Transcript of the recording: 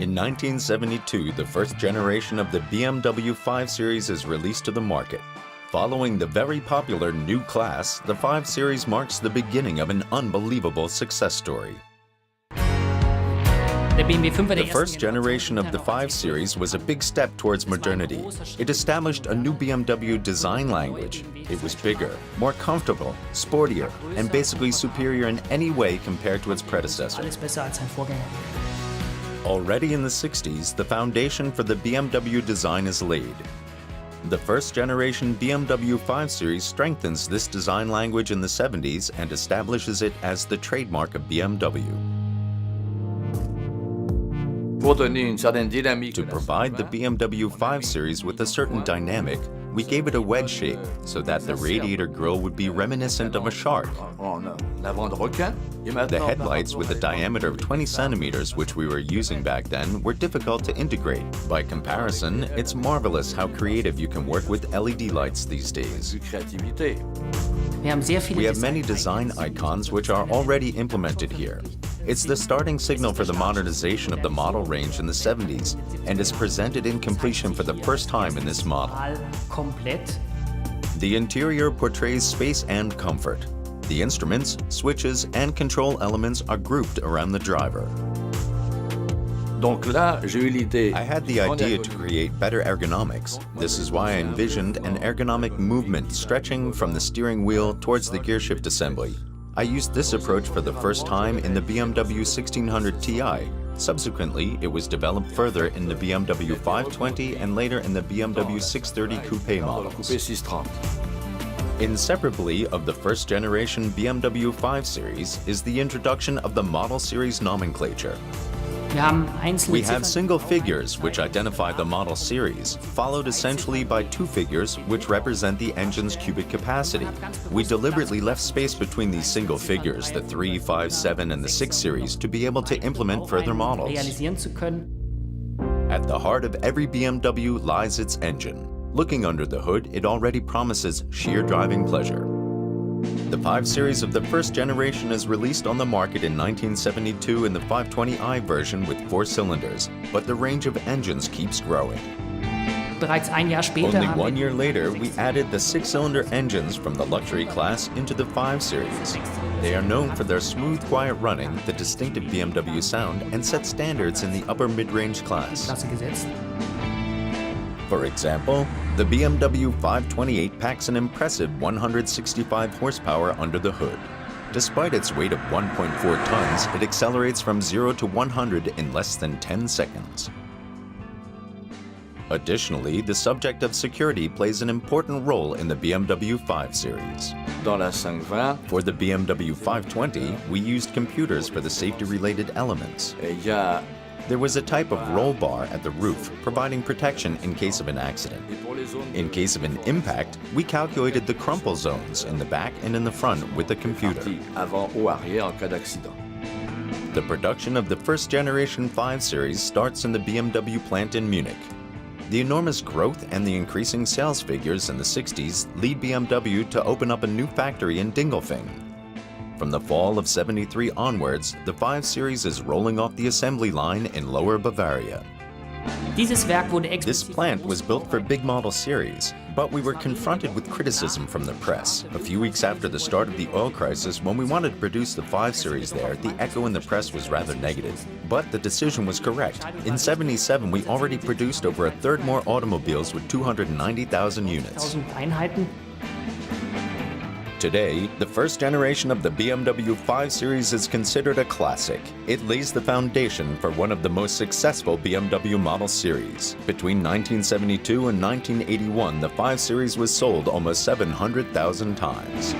In 1972, the first generation of the BMW 5 Series is released to the market. Following the very popular new class, the 5 Series marks the beginning of an unbelievable success story. The first generation of the 5 Series was a big step towards modernity. It established a new BMW design language. It was bigger, more comfortable, sportier, and basically superior in any way compared to its predecessor. Already in the 60s, the foundation for the BMW design is laid. The first generation BMW 5 Series strengthens this design language in the 70s and establishes it as the trademark of BMW. To provide the BMW 5 Series with a certain dynamic, we gave it a wedge shape so that the radiator grille would be reminiscent of a shark. The headlights with a diameter of 20 centimeters, which we were using back then, were difficult to integrate. By comparison, it's marvelous how creative you can work with LED lights these days. We have many design icons which are already implemented here. It's the starting signal for the modernization of the model range in the 70s and is presented in completion for the first time in this model. The interior portrays space and comfort. The instruments, switches, and control elements are grouped around the driver. I had the idea to create better ergonomics. This is why I envisioned an ergonomic movement stretching from the steering wheel towards the gearshift assembly. I used this approach for the first time in the BMW 1600 Ti. Subsequently, it was developed further in the BMW 520 and later in the BMW 630 Coupe models. Inseparably of the first generation BMW 5 Series is the introduction of the model series nomenclature. We have single figures which identify the model series, followed essentially by two figures which represent the engine's cubic capacity. We deliberately left space between these single figures, the 3, 5, 7, and the 6 series, to be able to implement further models. At the heart of every BMW lies its engine. Looking under the hood, it already promises sheer driving pleasure. The 5 Series of the first generation is released on the market in 1972 in the 520i version with 4 cylinders, but the range of engines keeps growing. Only 1 year later, we added the 6-cylinder engines from the luxury class into the 5 Series. They are known for their smooth, quiet running, the distinctive BMW sound, and set standards in the upper mid-range class. For example, the BMW 528 packs an impressive 165 horsepower under the hood. Despite its weight of 1.4 tons, it accelerates from 0 to 100 in less than 10 seconds. Additionally, the subject of security plays an important role in the BMW 5 Series. For the BMW 520, we used computers for the safety-related elements. There was a type of roll bar at the roof, providing protection in case of an accident. In case of an impact, we calculated the crumple zones in the back and in the front with a computer. The production of the first generation 5 Series starts in the BMW plant in Munich. The enormous growth and the increasing sales figures in the 60s lead BMW to open up a new factory in Dingolfing. From the fall of '73 onwards, the 5 Series is rolling off the assembly line in Lower Bavaria. This plant was built for big model series, but we were confronted with criticism from the press. A few weeks after the start of the oil crisis, when we wanted to produce the 5 Series there, the echo in the press was rather negative. But the decision was correct. In '77, we already produced over a third more automobiles with 290,000 units. Today, the first generation of the BMW 5 Series is considered a classic. It lays the foundation for one of the most successful BMW model series. Between 1972 and 1981, the 5 Series was sold almost 700,000 times.